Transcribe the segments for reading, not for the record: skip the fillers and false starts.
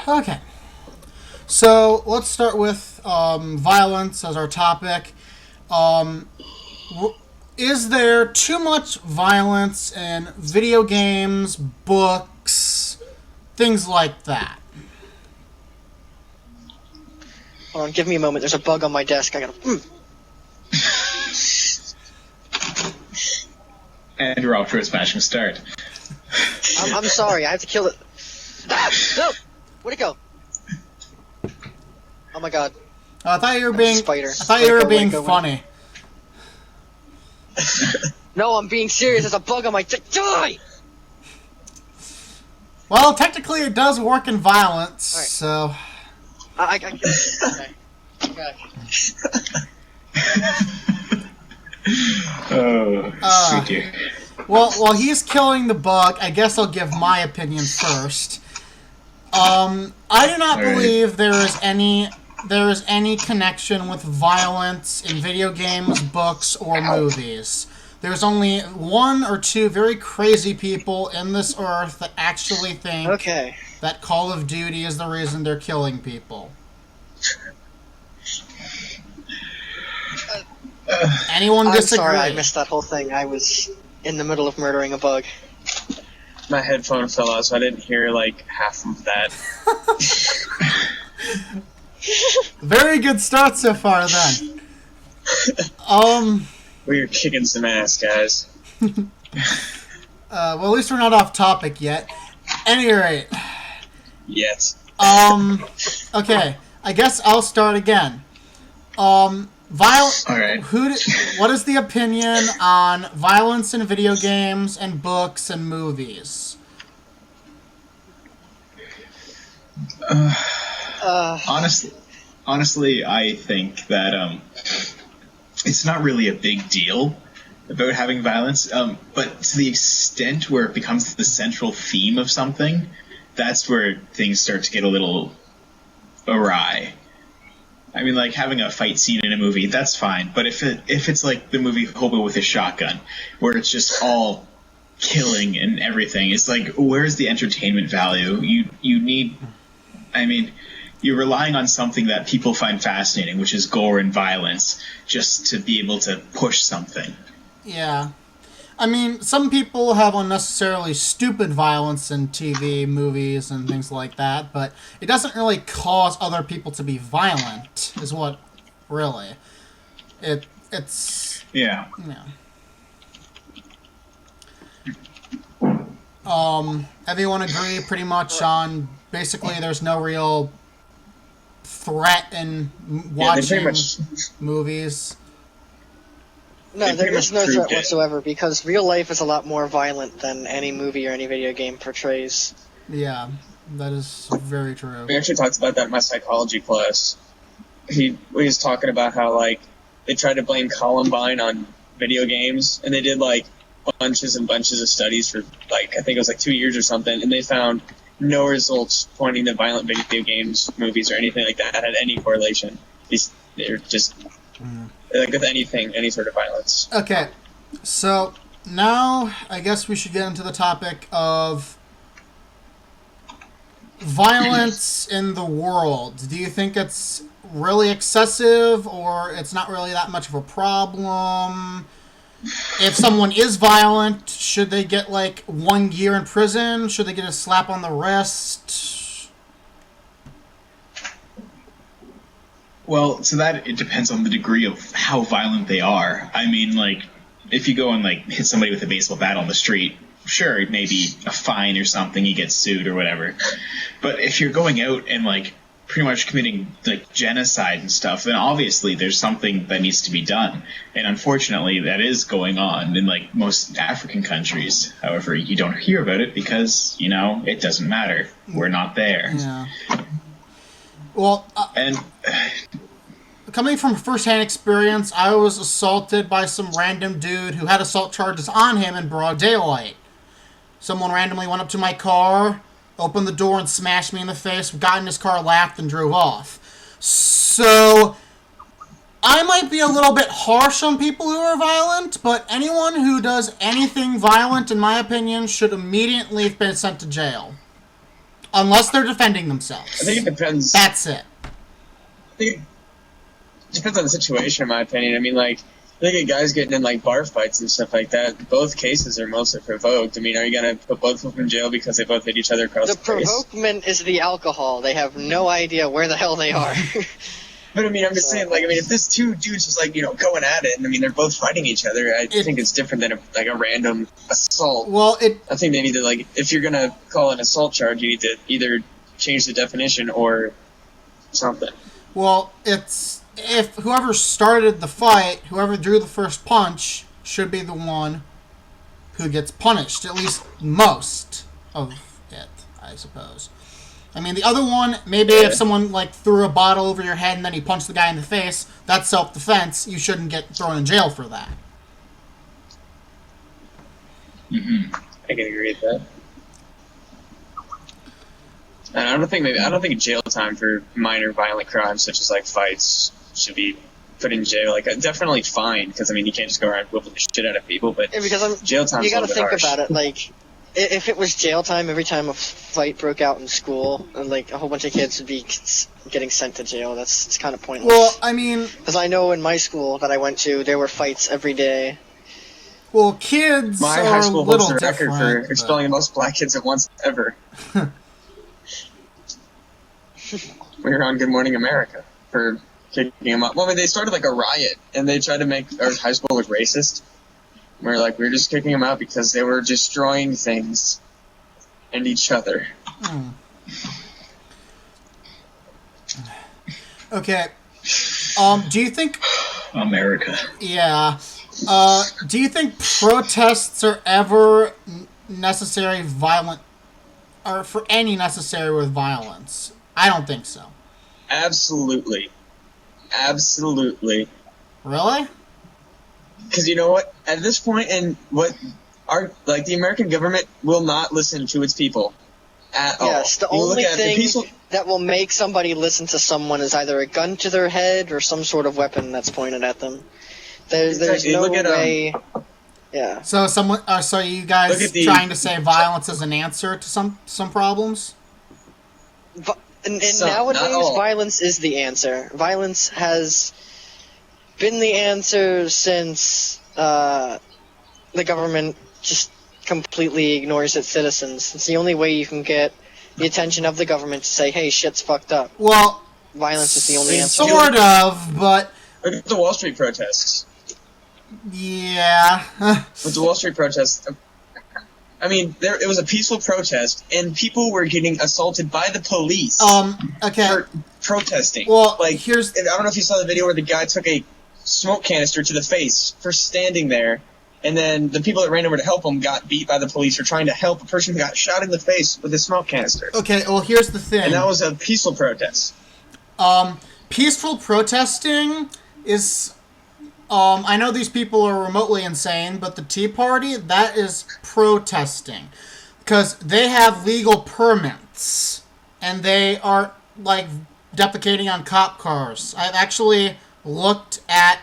Okay. So let's start with violence as our topic. Um, is there too much violence in video games, books, things like that? Hold on, give me a moment. There's a bug on my desk. I gotta. And we're off to a smashing start. I'm sorry. I have to kill it. Ah, no! Where'd it go? Oh my god. I thought you were being. Spider. I thought you were being funny. No, I'm being serious. There's a bug on my desk. Die! Well, technically, it does work in violence, Right. so. I okay. Oh, sweet dear. Well, while he's killing the bug, I guess I'll give my opinion first. I do not believe there is any connection with violence in video games, books, or movies. There's only one or two very crazy people in this earth that actually think that Call of Duty is the reason they're killing people. Anyone disagree? I'm sorry, I missed that whole thing. I was in the middle of murdering a bug. My headphone fell out, so I didn't hear, like, half of that. Very good start so far, then. We were kicking some ass, guys. Well, at least we're not off topic yet. Any rate. Yet. Okay. I guess I'll start again. Alright. What is the opinion on violence in video games and books and movies? Honestly, I think that it's not really a big deal about having violence, but to the extent where it becomes the central theme of something, that's where things start to get a little awry. I mean, like, having a fight scene in a movie, that's fine. But if it's like the movie Hobo with a Shotgun, where it's just all killing and everything, it's like, where's the entertainment value? You need... I mean, you're relying on something that people find fascinating, which is gore and violence, just to be able to push something. Yeah. I mean, some people have unnecessarily stupid violence in TV, movies, and things like that, but it doesn't really cause other people to be violent, is what, really. It's... Yeah. Everyone agree pretty much on, basically, there's no real threat in watching movies. No, there is no threat whatsoever, because real life is a lot more violent than any movie or any video game portrays. Yeah, that is very true. We actually talked about that in my psychology class. He was talking about how, like, they tried to blame Columbine on video games, and they did, like, bunches and bunches of studies for, like, I think it was, like, 2 years or something, and they found no results pointing to violent video games, movies, or anything like that had any correlation. They're just... like with anything, any sort of violence. Okay, so now I guess we should get into the topic of violence in the world. Do you think it's really excessive, or it's not really that much of a problem? If someone is violent, should they get, like, 1 year in prison? Should they get a slap on the wrist? Well, to that, it depends on the degree of how violent they are. I mean, like, if you go and, like, hit somebody with a baseball bat on the street, sure, maybe a fine or something, you get sued or whatever. But if you're going out and, like, pretty much committing, like, genocide and stuff, then obviously there's something that needs to be done. And unfortunately, that is going on in, like, most African countries. However, you don't hear about it because, you know, it doesn't matter. We're not there. Yeah. Well, coming from first-hand experience, I was assaulted by some random dude who had assault charges on him in broad daylight. Someone randomly went up to my car, opened the door, and smashed me in the face, got in his car, laughed, and drove off. So, I might be a little bit harsh on people who are violent, but anyone who does anything violent, in my opinion, should immediately have been sent to jail. unless they're defending themselves. I think it depends. That's it. I think it depends on the situation, in my opinion. I mean, like, look at guys getting in, like, bar fights and stuff like that. Both cases are mostly provoked. I mean, are you going to put both of them in jail because they both hit each other across the face? The provokement is the alcohol. They have no idea where the hell they are. But, I mean, I'm just saying, like, I mean, if this two dudes just, like, you know, going at it, and, I mean, they're both fighting each other, I think it's different than, a random assault. Well, I think they need to, like, if you're going to call an assault charge, you need to either change the definition or something. Well, it's... If whoever started the fight, whoever drew the first punch, should be the one who gets punished. At least most of it, I suppose. I mean, the other one, maybe if someone, like, threw a bottle over your head and then he punched the guy in the face, that's self-defense. You shouldn't get thrown in jail for that. Mm-hmm. I can agree with that. And I don't think jail time for minor violent crimes such as, like, fights should be put in jail. Like, definitely fined, because, I mean, you can't just go around whooping the shit out of people, but jail time's you gotta a little bit think harsh. about it, like, if it was jail time every time a fight broke out in school, and, like, a whole bunch of kids would be getting sent to jail, it's kind of pointless. Well, I mean... Because I know in my school that I went to, there were fights every day. Well, kids My are high a school little holds the record for different, expelling the most black kids at once ever. We were on Good Morning America for kicking them up. Well, I mean, they started like a riot, and they tried to make our high school look racist. We're just kicking them out because they were destroying things and each other. Okay. Do you think... America. Yeah. Do you think protests are ever necessary or for any necessary with violence? I don't think so. Absolutely. Absolutely. Really? Because you know what? At this point, and the American government will not listen to its people at all. Yes, the only thing that will make somebody listen to someone is either a gun to their head or some sort of weapon that's pointed at them. There's no way. Yeah. So so you guys trying to say violence is an answer to some problems? And nowadays, violence is the answer. Violence has been the answer since the government just completely ignores its citizens. It's the only way you can get the attention of the government to say, hey, shit's fucked up. Well, violence is the only answer. Sort of, but... Look at the Wall Street protests. Yeah. With the Wall Street protests, I mean, it was a peaceful protest, and people were getting assaulted by the police okay. for protesting. Well, I don't know if you saw the video where the guy took a smoke canister to the face for standing there, and then the people that ran over to help him got beat by the police for trying to help a person who got shot in the face with a smoke canister. Okay, well, here's the thing. And that was a peaceful protest. Peaceful protesting is... I know these people are remotely insane, but the Tea Party, that is protesting. Because they have legal permits, and they are, like, defecating on cop cars. I've actually looked at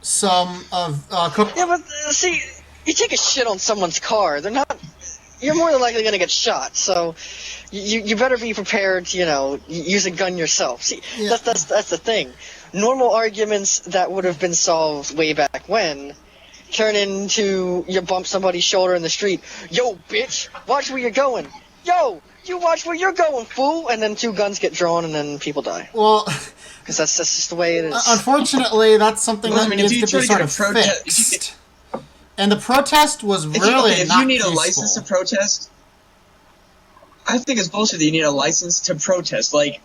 some of... Yeah, but, see, you take a shit on someone's car, you're more than likely going to get shot, so you better be prepared to, use a gun yourself. See, yeah. That's the thing. Normal arguments that would have been solved way back when turn into you bump somebody's shoulder in the street. Yo, bitch, watch where you're going. Yo, you watch where you're going, fool. And then two guns get drawn and then people die. Well, because that's just the way it is. Unfortunately, that's something that needs to be sort of fixed. And the protest was really not if you need peaceful. A license to protest, I think it's bullshit that you need a license to protest. Like,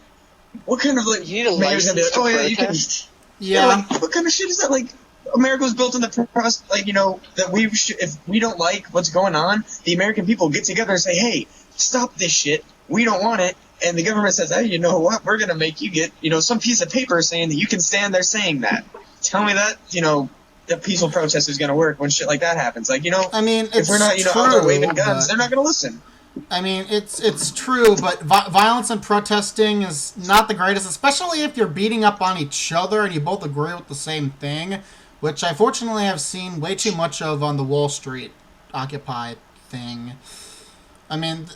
what kind of, like, you need a license to protest? Yeah. Like, what kind of shit is that? Like, America was built on the trust, like, that if we don't like what's going on, the American people get together and say, hey, stop this shit. We don't want it. And the government says, hey, you know what? We're going to make you get, some piece of paper saying that you can stand there saying that. Tell me that, the peaceful protest is going to work when shit like that happens. Like, I mean, it's if we're not, true, out there waving guns, they're not going to listen. I mean, it's true, but violence and protesting is not the greatest, especially if you're beating up on each other and you both agree with the same thing, which I fortunately have seen way too much of on the Wall Street Occupy thing. I mean,